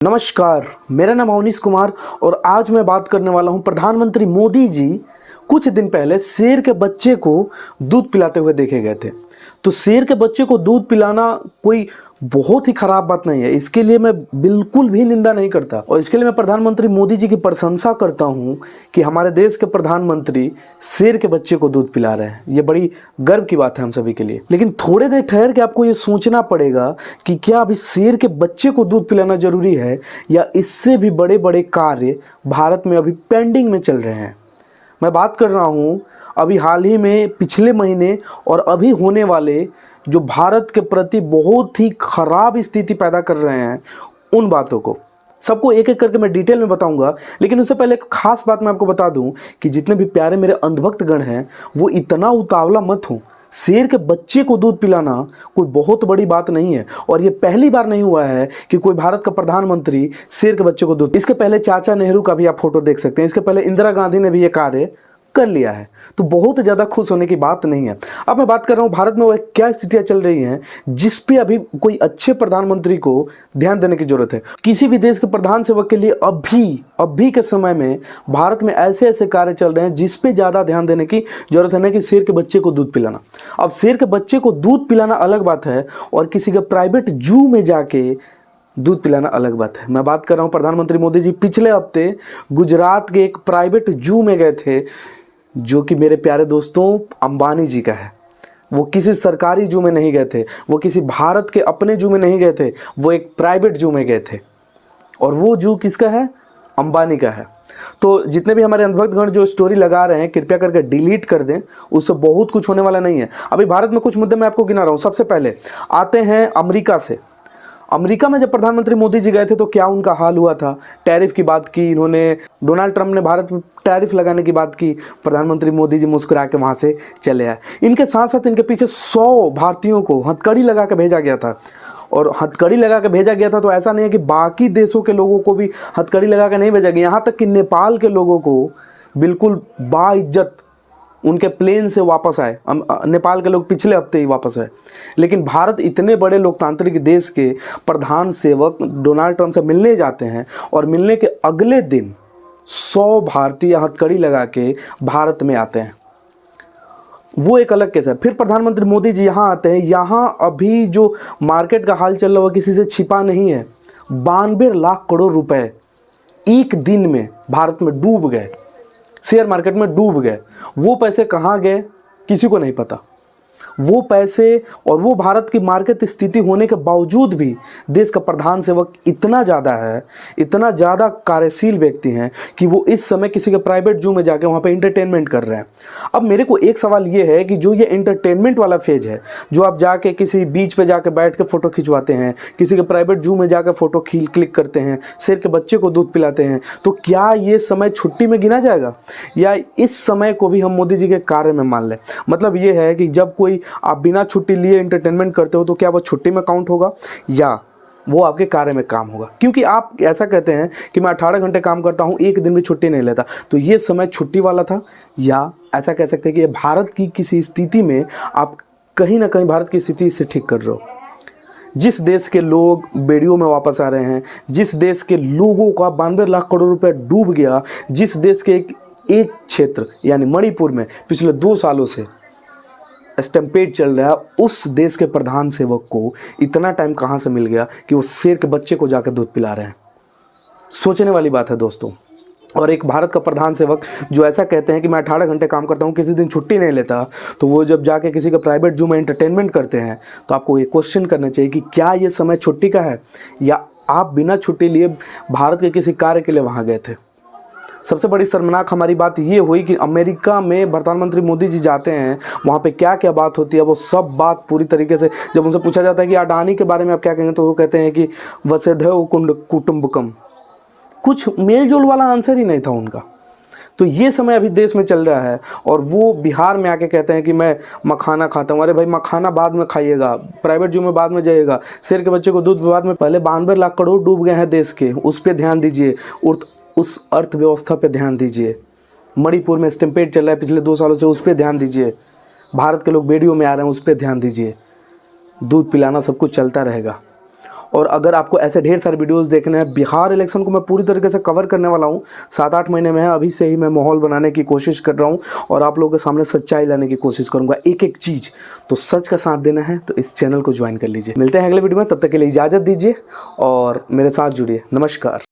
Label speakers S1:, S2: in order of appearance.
S1: नमस्कार, मेरा नाम अवनीश कुमार और आज मैं बात करने वाला हूं प्रधानमंत्री मोदी जी कुछ दिन पहले शेर के बच्चे को दूध पिलाते हुए देखे गए थे। तो शेर के बच्चे को दूध पिलाना कोई बहुत ही खराब बात नहीं है, इसके लिए मैं बिल्कुल भी निंदा नहीं करता और इसके लिए मैं प्रधानमंत्री मोदी जी की प्रशंसा करता हूं कि हमारे देश के प्रधानमंत्री शेर के बच्चे को दूध पिला रहे हैं। ये बड़ी गर्व की बात है हम सभी के लिए। लेकिन थोड़े देर ठहर के आपको ये सोचना पड़ेगा कि क्या अभी शेर के बच्चे को दूध पिलाना जरूरी है या इससे भी बड़े बड़े कार्य भारत में अभी पेंडिंग में चल रहे हैं। मैं बात कर रहा हूं अभी हाल ही में पिछले महीने और अभी होने वाले जो भारत के प्रति बहुत ही खराब स्थिति पैदा कर रहे हैं उन बातों को सबको एक एक करके मैं डिटेल में बताऊंगा। लेकिन उससे पहले एक खास बात मैं आपको बता दूं कि जितने भी प्यारे मेरे अंधभक्तगण हैं वो इतना उतावला मत हो। शेर के बच्चे को दूध पिलाना कोई बहुत बड़ी बात नहीं है और ये पहली बार नहीं हुआ है कि कोई भारत का प्रधानमंत्री शेर के बच्चे को दूध। इसके पहले चाचा नेहरू का भी आप फोटो देख सकते हैं, इसके पहले इंदिरा गांधी ने भी ये कार्य कर लिया है, तो बहुत ज़्यादा खुश होने की बात नहीं है। अब मैं बात कर रहा हूँ भारत में वो क्या स्थितियाँ चल रही हैं जिस पे अभी कोई अच्छे प्रधानमंत्री को ध्यान देने की जरूरत है। किसी भी देश के प्रधान सेवक के लिए अभी के समय में भारत में ऐसे ऐसे कार्य चल रहे हैं जिस पे ज़्यादा ध्यान देने की जरूरत है, ना कि शेर के बच्चे को दूध पिलाना। अब शेर के बच्चे को दूध पिलाना अलग बात है और किसी के प्राइवेट जू में जाके दूध पिलाना अलग बात है। मैं बात कर रहा हूँ प्रधानमंत्री मोदी जी पिछले हफ्ते गुजरात के एक प्राइवेट जू में गए थे जो कि मेरे प्यारे दोस्तों अंबानी जी का है। वो किसी सरकारी जू में नहीं गए थे, वो किसी भारत के अपने जू में नहीं गए थे, वो एक प्राइवेट जू में गए थे और वो जू किसका है? अंबानी का है। तो जितने भी हमारे अंधभक्तगण जो स्टोरी लगा रहे हैं कृपया करके डिलीट कर दें, उससे बहुत कुछ होने वाला नहीं है। अभी भारत में कुछ मुद्दे मैं आपको गिना रहा हूँ। सबसे पहले आते हैं अमेरिका से। अमेरिका में जब प्रधानमंत्री मोदी जी गए थे तो क्या उनका हाल हुआ था? टैरिफ की बात की इन्होंने, डोनाल्ड ट्रंप ने भारत में टैरिफ लगाने की बात की, प्रधानमंत्री मोदी जी मुस्कुरा के वहाँ से चले आए। इनके साथ साथ इनके पीछे 100 भारतीयों को हथकड़ी लगा के भेजा गया था और हथकड़ी लगा के भेजा गया था तो ऐसा नहीं है कि बाकी देशों के लोगों को भी हथकड़ी लगा के नहीं भेजा गया, यहाँ तक कि नेपाल के लोगों को बिल्कुल बाइज्जत उनके प्लेन से वापस आए। नेपाल के लोग पिछले हफ्ते ही वापस आए। लेकिन भारत इतने बड़े लोकतांत्रिक देश के प्रधान सेवक डोनाल्ड ट्रंप से मिलने जाते हैं और मिलने के अगले दिन 100 भारतीय हथकड़ी लगा के भारत में आते हैं। वो एक अलग केस है। फिर प्रधानमंत्री मोदी जी यहाँ आते हैं। यहाँ अभी जो मार्केट का हाल चल रहा है किसी से छिपा नहीं है। 92 लाख करोड़ रुपए एक दिन में भारत में डूब गए, शेयर मार्केट में डूब गए। वो पैसे कहाँ गए किसी को नहीं पता। वो पैसे और वो भारत की मार्केट स्थिति होने के बावजूद भी देश का प्रधान सेवक इतना ज़्यादा है, इतना ज़्यादा कार्यशील व्यक्ति हैं कि वो इस समय किसी के प्राइवेट जू में जाके वहाँ पे एंटरटेनमेंट कर रहे हैं। अब मेरे को एक सवाल ये है कि जो ये एंटरटेनमेंट वाला फेज है, जो आप जाके किसी बीच पे जाके बैठ के फ़ोटो खिंचवाते हैं, किसी के प्राइवेट जू में जाकर फ़ोटो क्लिक करते हैं, शेर के बच्चे को दूध पिलाते हैं, तो क्या ये समय छुट्टी में गिना जाएगा या इस समय को भी हम मोदी जी के कार्य में मान लें? मतलब ये है कि जब कोई आप बिना छुट्टी लिए एंटरटेनमेंट करते हो तो क्या वो छुट्टी में काउंट होगा या वो आपके कार्य में काम होगा? क्योंकि आप ऐसा कहते हैं कि मैं 18 घंटे काम करता हूं, एक दिन भी छुट्टी नहीं लेता, तो ये समय छुट्टी वाला था या ऐसा कह सकते हैं कि ये भारत की किसी स्थिति में आप कहीं ना कहीं भारत की स्थिति से ठीक कर रहे हो। जिस देश के लोग बेड़ियों में वापस आ रहे हैं, जिस देश के लोगों का 92 लाख करोड़ रुपए डूब गया, जिस देश के एक क्षेत्र यानी मणिपुर में पिछले 2 सालों से स्टैम्पेड चल रहा है, उस देश के प्रधान सेवक को इतना टाइम कहाँ से मिल गया कि वो शेर के बच्चे को जाकर दूध पिला रहे हैं? सोचने वाली बात है दोस्तों। और एक भारत का प्रधान सेवक जो ऐसा कहते हैं कि मैं 18 घंटे काम करता हूँ, किसी दिन छुट्टी नहीं लेता, तो वो जब जाके किसी का प्राइवेट जू में एंटरटेनमेंट करते हैं तो आपको ये क्वेश्चन करना चाहिए कि क्या ये समय छुट्टी का है या आप बिना छुट्टी लिए भारत के किसी कार्य के लिए वहाँ गए थे? सबसे बड़ी शर्मनाक हमारी बात ये हुई कि अमेरिका में प्रधानमंत्री मोदी जी जाते हैं, वहाँ पे क्या क्या बात होती है वो सब बात पूरी तरीके से जब उनसे पूछा जाता है कि अडानी के बारे में आप क्या कहेंगे तो वो कहते हैं कि वसुधैव कुटुंबकम। कुछ मेल जोल वाला आंसर ही नहीं था उनका। तो ये समय अभी देश में चल रहा है और वो बिहार में आके कहते हैं कि मैं मखाना खाता हूँ। अरे भाई, मखाना बाद में खाइएगा, प्राइवेट जू में बाद में जाइएगा, शेर के बच्चे को दूध बाद में। पहले 92 लाख करोड़ डूब गए हैं देश के, उस पर ध्यान दीजिए, उस अर्थव्यवस्था पे ध्यान दीजिए। मणिपुर में स्टैम्पेड चल रहा है पिछले 2 सालों से, उस पर ध्यान दीजिए। भारत के लोग बेड़ियों में आ रहे हैं, उस पर ध्यान दीजिए। दूध पिलाना सब कुछ चलता रहेगा। और अगर आपको ऐसे ढेर सारे वीडियोस देखने हैं, बिहार इलेक्शन को मैं पूरी तरीके से कवर करने वाला हूँ। 7-8 महीने में है, अभी से ही मैं माहौल बनाने की कोशिश कर रहा हूँ और आप लोगों के सामने सच्चाई लाने की कोशिश करूँगा, एक एक चीज़। तो सच का साथ देना है तो इस चैनल को ज्वाइन कर लीजिए। मिलते हैं अगले वीडियो में, तब तक के लिए इजाज़त दीजिए और मेरे साथ जुड़िए। नमस्कार।